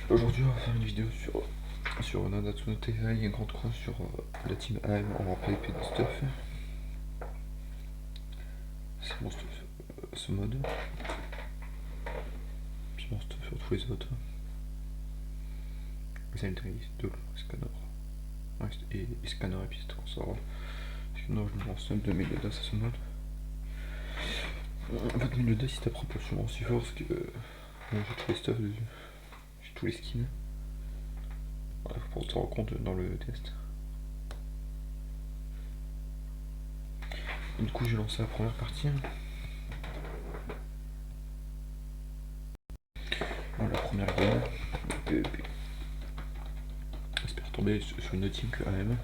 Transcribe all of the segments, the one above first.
Aujourd'hui, on va faire une vidéo sur Nanatsu no Taizai et Grande Croix sur la team AM en PvP de stuff. C'est mon stuff, ce mode. Puis mon stuff sur tous les autres. Xandris, Dol, Scanner. Et Scanner et Piston, ça va. Sinon, je me lance 2000 de DAS à ce mode. 2000 de DAS, il tape proportionnellement aussi fort parce que j'ai tous les stuff dessus. J'ai tous les skins. Ouais, faut prendre ça en compte dans le test. Et du coup, j'ai lancé la première partie. Bon, la première game, PvP. J'espère tomber sur une autre team que AM.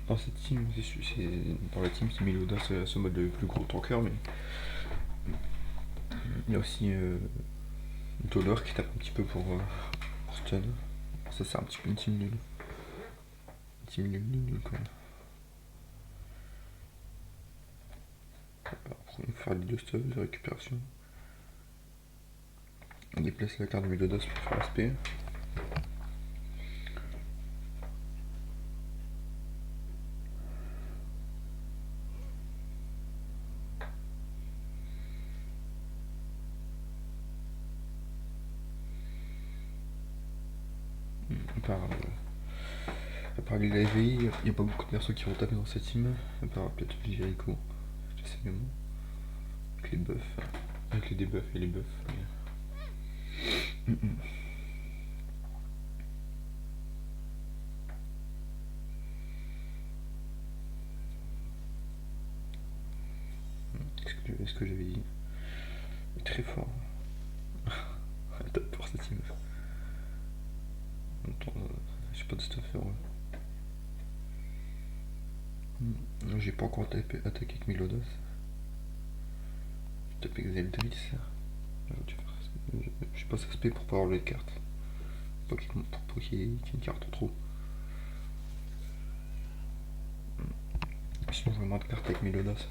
Dans cette team, dans la team c'est Miloda, c'est ce mode le plus gros tanker, mais il y a aussi Dollar qui tape un petit peu pour stun. Ça c'est un petit peu une team nulle. Une team nulle quoi. Après on va faire les deux stuff de récupération. On déplace la carte de Milodas pour faire l'aspect. À part les LAVI, il n'y a pas beaucoup de persos qui vont taper dans cette team. À part peut-être Jericho, j'essaie également. Avec les buffs, avec les debuffs et les buffs. Est-ce que j'avais dit? Il est très fort. Elle tape pour cette team. Attends, j'ai pas de stuff à faire. J'ai pas encore attaqué avec Milodas. J'ai tapé avec Zeldris. Je passe aspect pour pas avoir les cartes. Pour qu'il y ait une carte en trop. Sinon, vraiment de cartes avec Milodas.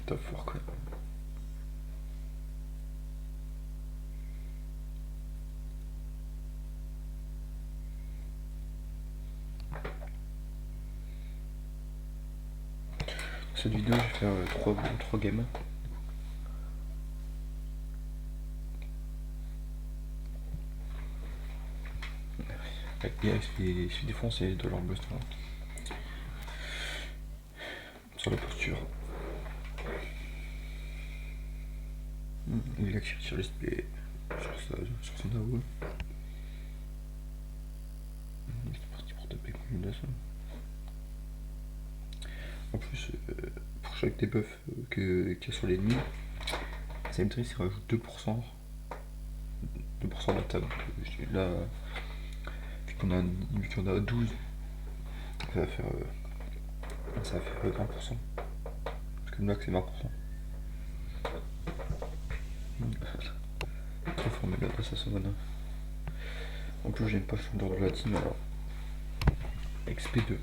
T'as fort quoi. Dans cette vidéo, je vais faire 3 games. Avec Lia, il se fait défoncer de leur bust. Sur la posture. Il a qui retire l'esprit sur son AOE. C'est parti pour taper avec Milodas. En plus, pour chaque debuff qu'il y a sur l'ennemi, Zeldris il rajoute 2%. 2% d'attaque. Là, vu qu'on a 12, ça va faire 20%. Parce que le max c'est 20%. Trop fort, mais là, ça se donne. En plus, j'ai une page dans la team, alors. XP2.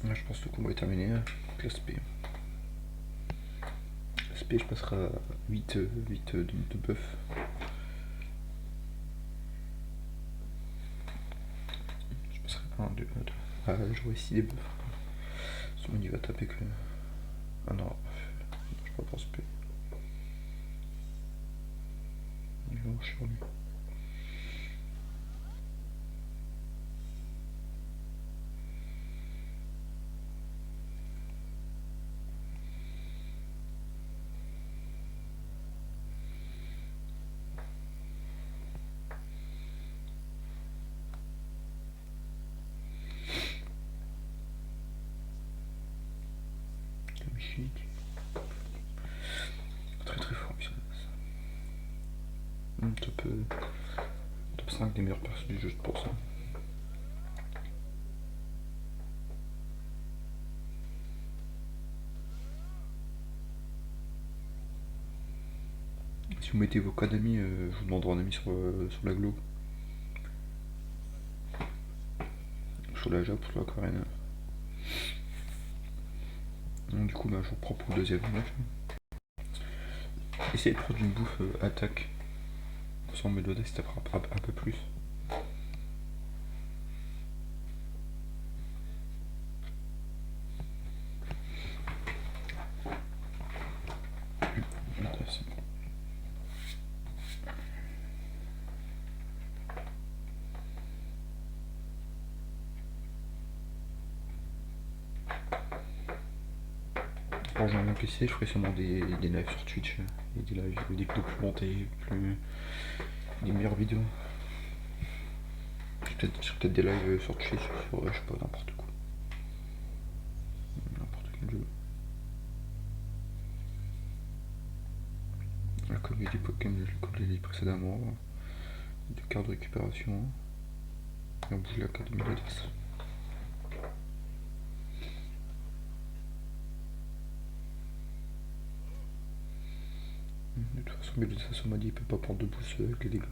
Là, je pense que le combat est terminé. L'aspect. L'aspect, je passerai à 8 de buff. Je passerai à 1, 2, 2. Ah, j'aurai 6 des buffs. Sinon, il va taper que. Ah non, je peux pas pour SP. Il va marcher sur lui. Chic. Très très fort, ça peut. top 5 des meilleurs persos du jeu pour ça. Si vous mettez vos codes amis, je vous demanderai un ami sur la Glo. Sur la Jap, sur la Coréenne. Donc, du coup, je reprends pour le deuxième match. Essayez de prendre une bouffe attaque. Sans Meloda, ça fera un peu plus. Quand j'ai un PC, je ferai sûrement des lives sur Twitch et des lives, des vidéos plus montées, des meilleures vidéos. Je ferai peut-être des lives sur Twitch, sur je sais pas, n'importe quoi. N'importe quel jeu. Comme je l'ai dit précédemment, des cartes de récupération. Et on bouge la carte de Milodas. De toute façon, Milodas, on m'a dit, il peut pas prendre de boost avec les dégâts.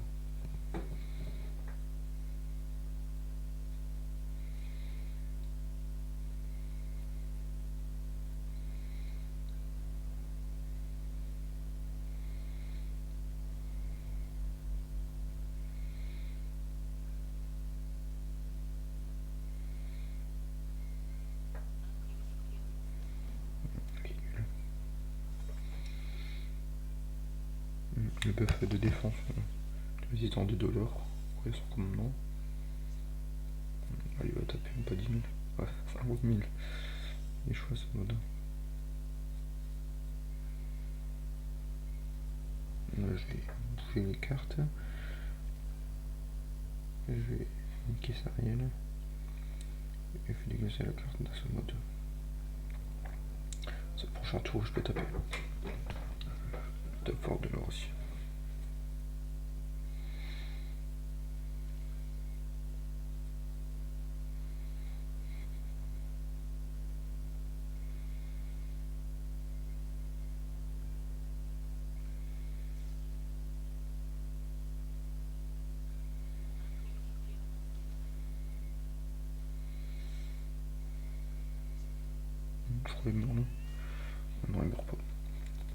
Le buff de défense, résistant de $, ouais, son commandement. Allez, il va taper même pas 10 000. Ouais, 50 000. Les choix, ce mode. Là, je vais bouger les cartes. Je vais niquer ça rien. Et je vais dégager la carte dans ce mode. C'est le prochain tour, je peux taper. Top fort de l'or aussi. Je crois qu'il meurt, non? Non, il meurt pas.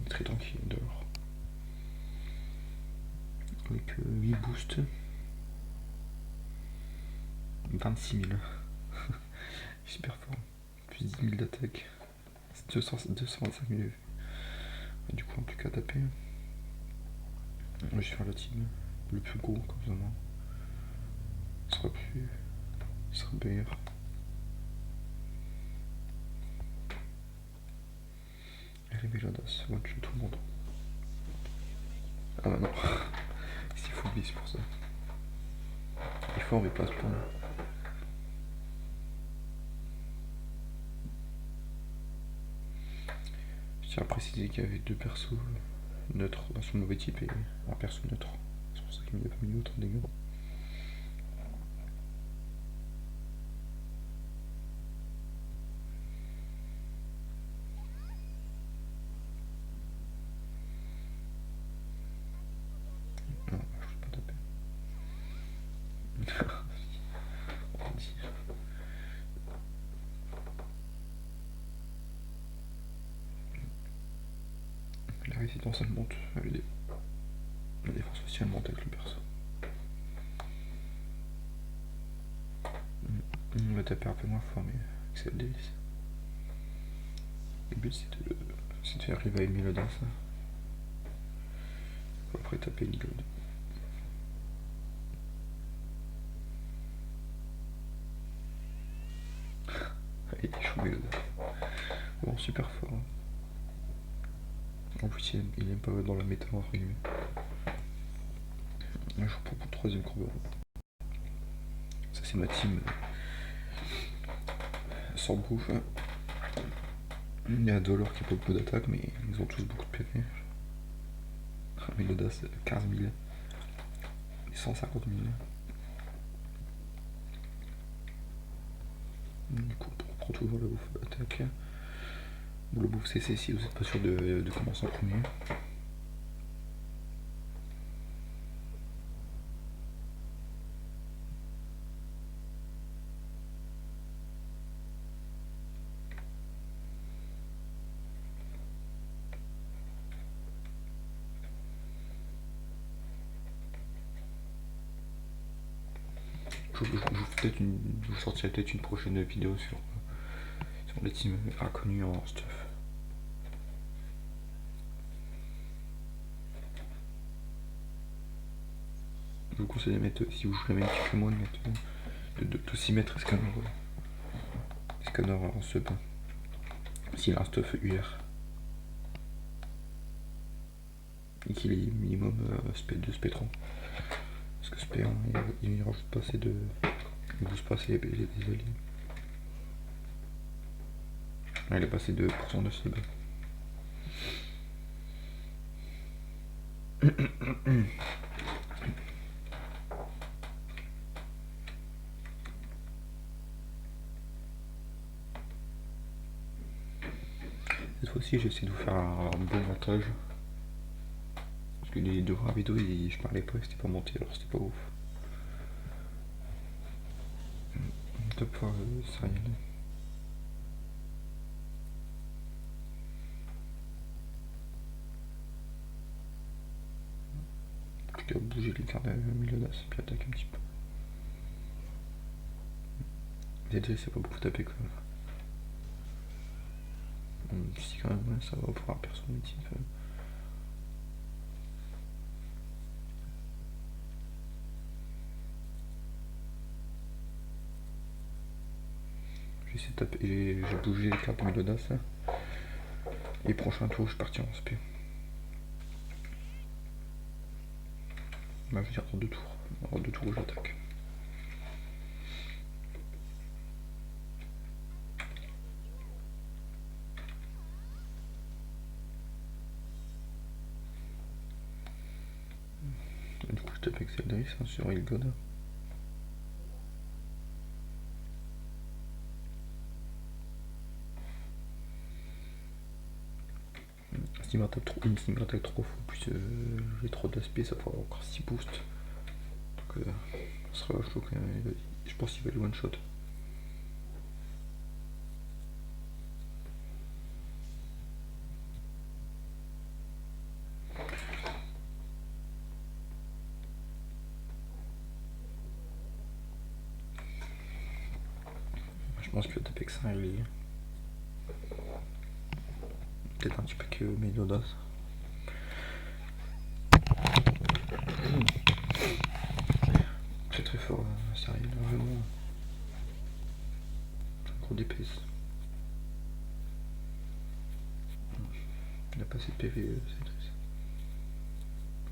Il est très tranquille dehors. Avec 8 boosts. 26 000. Super fort. Plus 10 000 d'attaque. 225 000. Et du coup, en plus qu'à taper. Je vais faire la team. Le plus gros, comme ça, moi. Il sera meilleur. Allez, Melodas, on va tuer tout le monde. Ah bah non. S'il faut oublier, c'est pour ça. Il faut en replace pour nous. Je tiens à préciser qu'il y avait deux persos neutres dans son mauvais type et un perso neutre. C'est pour ça qu'il n'a pas mis autant de dégâts. Non, je ne peux pas taper. La résistance elle monte, la défense aussi elle monte avec le perso. On va taper un peu moins fort, mais c'est le délice. Le but c'est de faire revive Melodas. Après taper Ligod. Il est chaud Melodas. Bon, super fort. En plus, il aime pas dans la méta, entre guillemets. Là, je reprends pour le troisième combat. Ça, c'est ma team. Sans bouffe. Il y a Dolor qui a pas beaucoup d'attaque, mais ils ont tous beaucoup de PV. Melodas, 15 000. 150 000. Du coup, on reprend toujours la bouffe attaque. Ou le bouffe CC si vous n'êtes pas sûr de commencer en premier. Je vous sortirai peut-être une prochaine vidéo sur les teams inconnus en stuff. Je vous conseille de mettre, si vous jouez même petit que moi, de s'y mettre scanner en sub. S'il a un stuff UR. Et qu'il est minimum SP2, SP3. Parce que SP1, il rajoute pas assez de. Il booste pas assez les alliés. Il a passé 2% de cible. Cette fois-ci, j'essaie de vous faire un bon montage. Parce que les deux rares vidéos, je parlais pas, c'était pas monté, alors c'était pas ouf. Top fois, ça y est. Je dois bouger les cartes de Milodas, puis attaquer un petit peu. Déjà, c'est pas beaucoup tapé quand même. Si quand même, ouais, ça va pour un perso mythique. J'ai taper, j'ai bougé les cartes de Milodas là. Et prochain tour, je suis parti en SP. Bah, je veux dire dans 2 tours. En 2 tours, j'attaque. Du coup, je tape avec Celdris sur Ilgod. S'il m'attaque 3 fois, plus j'ai trop d'aspect, ça fera encore 6 boosts. Donc ça sera chaud quand même. Je pense qu'il va le one shot. Je pense que taper que ça, il est peut-être un petit peu que Mélodas. C'est très fort, sérieux, vraiment. C'est un gros DPS. Il a pas assez de PV,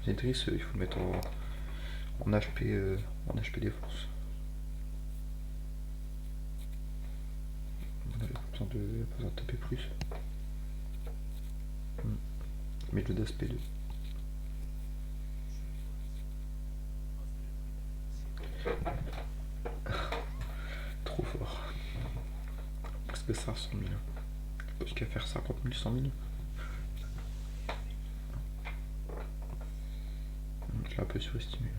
Cédric. Il faut le mettre en HP défense. On avait pas besoin de taper plus. Mais le DAS P2. Trop fort. Parce que ça, 100 000. Je pense qu'à faire 50 000, 100 000. Je l'ai un peu surestimé.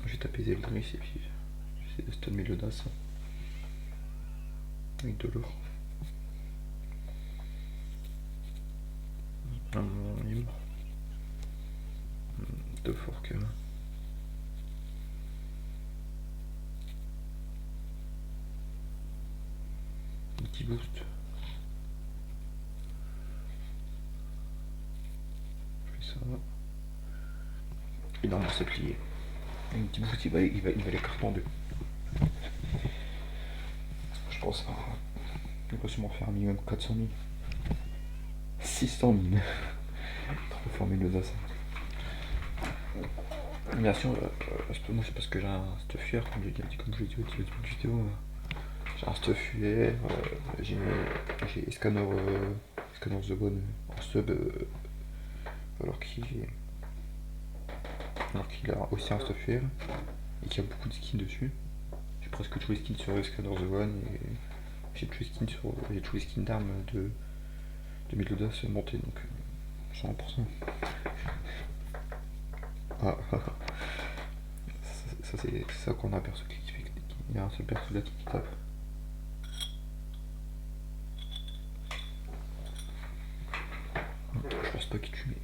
J'ai tapé Zeldris et puis j'essaie de stun Mélodas avec de l'or. Ah non, il est mort. De fort quand même. Un petit boost. Je fais ça. Et normalement c'est plié. Un petit boost, il va les cartes en deux. Je pense à. Il va sûrement faire un minimum 400 000. 600 000. Trop fort Mélodas. Bien sûr, moi c'est parce que j'ai un stuffier, comme je l'ai dit au début de la vidéo. J'ai un stuffier, j'ai Scanner The One en sub, alors qu'il a aussi un stuffier et qu'il y a beaucoup de skins dessus. J'ai presque tous les skins sur Scanner The One et j'ai tous les skins d'armes de Milodas montés, donc 100%. Ah, ça c'est ça qu'on a un perso qui fait. Il y a un seul perso là qui tape. Je pense pas qu'il tue, mais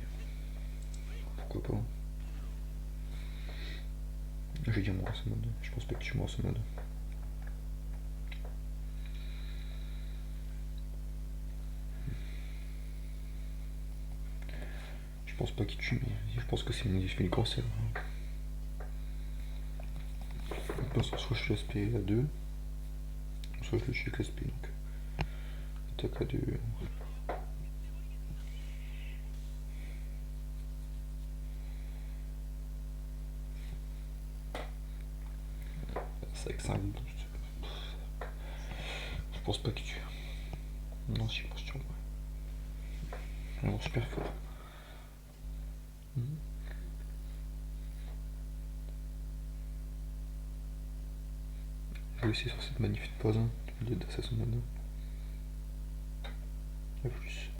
pourquoi pas. Je vais dire moi en ce mode. Je pense pas qu'il tue moi en ce mode. Je pense pas qu'il tue, mais je pense que c'est une grosse erreur. Je pense que soit je le SP à 2, soit je le tue avec le SP, donc attaque à 2. C'est avec 5 boosts. Je pense pas qu'il tue. Non, si, je pense que non, super fort. Je vais essayer sur cette magnifique pause, au lieu d'assassin. A plus.